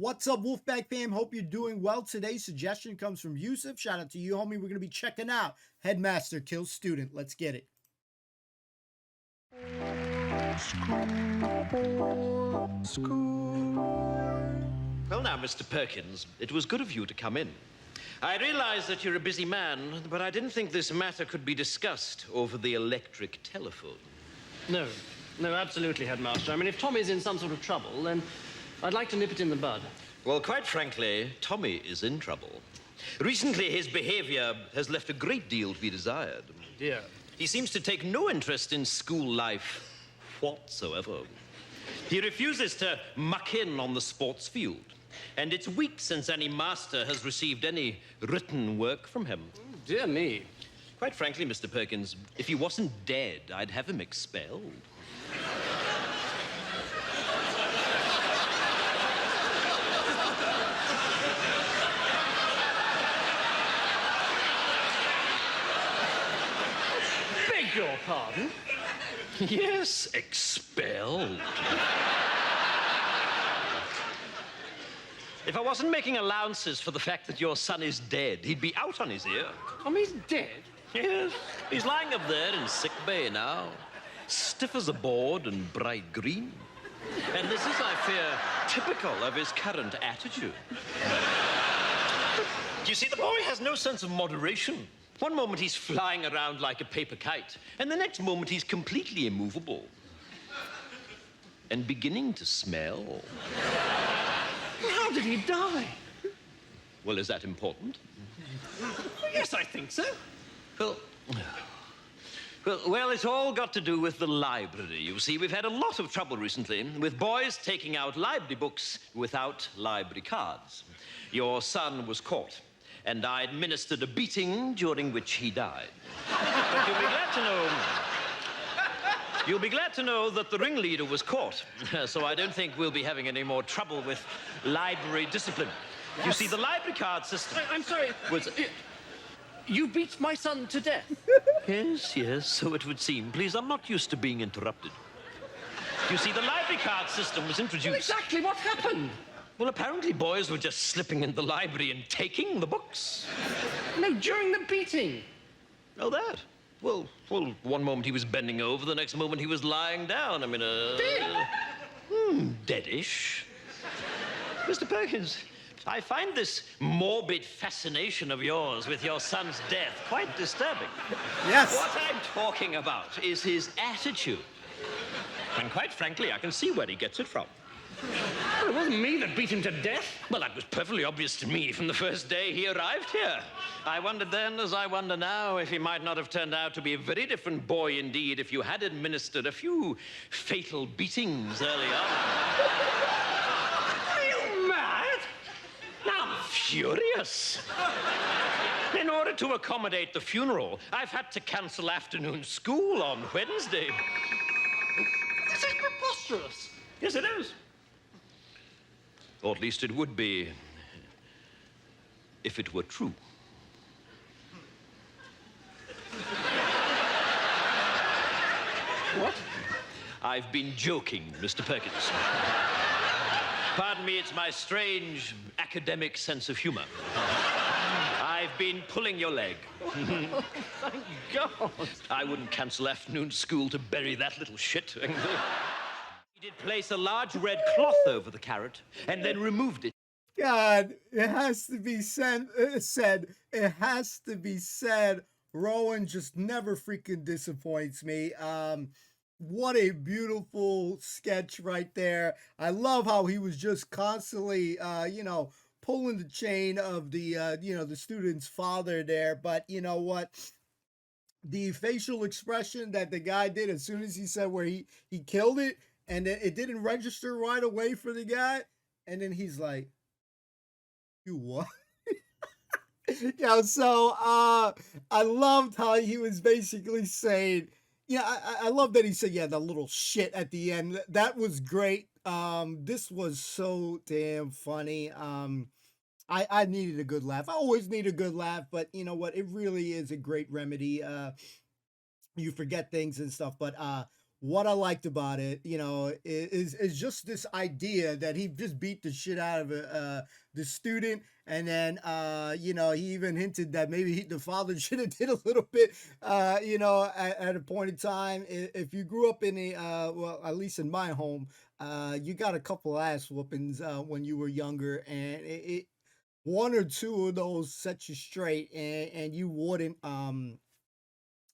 What's up, Wolfpack fam? Hope you're doing well. Today's suggestion comes from Yusuf. Shout out to you, homie. We're going to be checking out Headmaster Kills Student. Let's get it. Well now, Mr. Perkins, it was good of you to come in. I realize that you're a busy man, but I didn't think this matter could be discussed over the electric telephone. No, absolutely, Headmaster. I mean, if Tommy's in some sort of trouble, then I'd like to nip it in the bud. Well, quite frankly, Tommy is in trouble. Recently, his behavior has left a great deal to be desired. Dear. He seems to take no interest in school life whatsoever. He refuses to muck in on the sports field. And it's weeks since any master has received any written work from him. Oh, dear me. Quite frankly, Mr. Perkins, if he wasn't dead, I'd have him expelled. Beg your pardon? Yes, expelled. If I wasn't making allowances for the fact that your son is dead, he'd be out on his ear. Tommy's dead? Yes, he's lying up there in sick bay now, stiff as a board and bright green. And this is, I fear, typical of his current attitude. You see, the boy has no sense of moderation. One moment he's flying around like a paper kite, and the next moment he's completely immovable. And beginning to smell. How did he die? Well, is that important? Yes, I think so. Well, it's all got to do with the library. You see, we've had a lot of trouble recently with boys taking out library books without library cards. Your son was caught, and I administered a beating during which he died. But you'll be glad to know that the ringleader was caught, so I don't think we'll be having any more trouble with library discipline. Yes. You see, the library card system... I'm sorry. You beat my son to death? Yes, so it would seem. Please, I'm not used to being interrupted. You see, the library card system was introduced... Well, exactly what happened? Well, apparently boys were just slipping in the library and taking the books. No, during the beating. Oh, that? Well, one moment he was bending over, the next moment he was lying down. I mean, Dead? Deadish. Mr. Perkins, I find this morbid fascination of yours with your son's death quite disturbing. Yes. What I'm talking about is his attitude. And quite frankly, I can see where he gets it from. Well, it wasn't me that beat him to death. Well, that was perfectly obvious to me from the first day he arrived here. I wondered then, as I wonder now, if he might not have turned out to be a very different boy indeed if you had administered a few fatal beatings early on. Are you mad? I'm furious. In order to accommodate the funeral, I've had to cancel afternoon school on Wednesday. This is preposterous. Yes, it is. Or at least it would be if it were true. What? I've been joking, Mr. Perkins. Pardon me, it's my strange academic sense of humor. I've been pulling your leg. Thank God. I wouldn't cancel afternoon school to bury that little shit. He did place a large red cloth over the carrot and then removed it. God, it has to be said. It has to be said. Rowan just never freaking disappoints me. What a beautiful sketch right there. I love how he was just constantly, pulling the chain of the, the student's father there. But you know what? The facial expression that the guy did as soon as he said where he killed it, and then it didn't register right away for the guy. And then he's like, you what? So I loved how he was basically saying, I love that he said, the little shit at the end. That was great. This was so damn funny. I needed a good laugh. I always need a good laugh, but you know what? It really is a great remedy. You forget things and stuff, but what I liked about it, is just this idea that he just beat the shit out of the student, and then he even hinted that maybe the father should have did a little bit, at a point in time. If you grew up in a well, at least in my home, you got a couple ass whoopings when you were younger, and one or two of those set you straight, and you wouldn't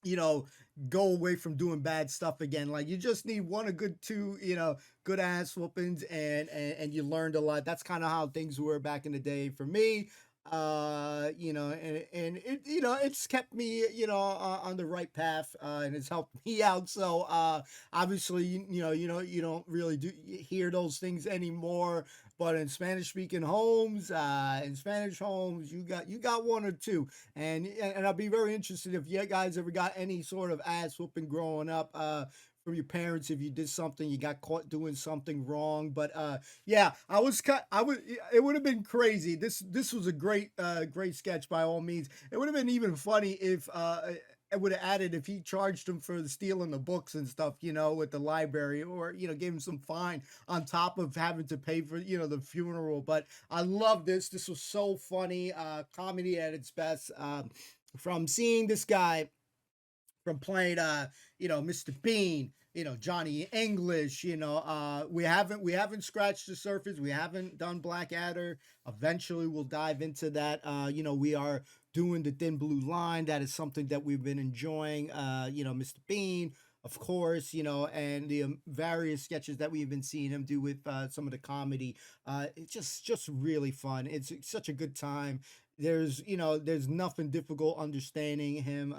you know, go away from doing bad stuff again. Like you just need one or good two, good ass whoopings, and you learned a lot. That's kind of how things were back in the day for me. And it, it's kept me, on the right path, and it's helped me out. So, obviously, you don't really hear those things anymore. But in Spanish speaking homes, in Spanish homes, you got one or two, and I'll be very interested if you guys ever got any sort of ass whooping growing up, from your parents, if you did something, you got caught doing something wrong. But yeah, I would, it would have been crazy. This was a great sketch by all means. It would have been even funny if I would have added if he charged him for stealing the books and stuff, with the library, or gave him some fine on top of having to pay for the funeral. But I love this. This was so funny, comedy at its best. From seeing this guy, from playing Mr. Bean, Johnny English, we haven't scratched the surface. We haven't done Blackadder. Eventually we'll dive into that. We are doing the Thin Blue Line. That is something that we've been enjoying. Mr. Bean, of course, and the various sketches that we've been seeing him do with some of the comedy. It's just really fun. It's such a good time. There's nothing difficult understanding him.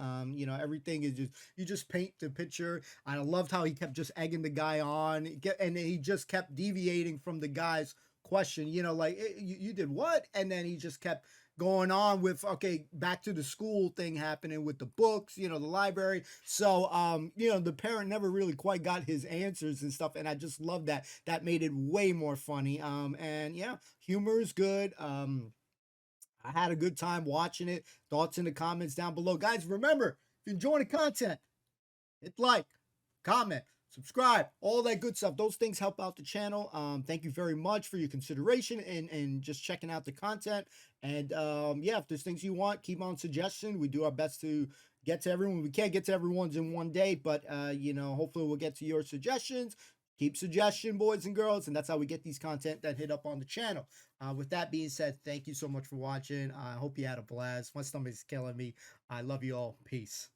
Everything is just, you just paint the picture. I loved how he kept just egging the guy on, and he just kept deviating from the guy's question. Like, you did what? And then he just kept going on with, okay, back to the school thing happening with the books, the library. So the parent never really quite got his answers and stuff, and I just love that. That made it way more funny. And yeah, humor is good. I had a good time watching it. Thoughts in the comments down below. Guys, remember, if you're enjoying the content, hit like, comment, subscribe, all that good stuff. Those things help out the channel. Thank you very much for your consideration and just checking out the content. And yeah, if there's things you want, keep on suggestion. We do our best to get to everyone. We can't get to everyone's in one day, but hopefully we'll get to your suggestions. Keep suggestion, boys and girls, and that's how we get these content that hit up on the channel. With that being said, thank you so much for watching. I hope you had a blast. My stomach is killing me. I love you all. Peace.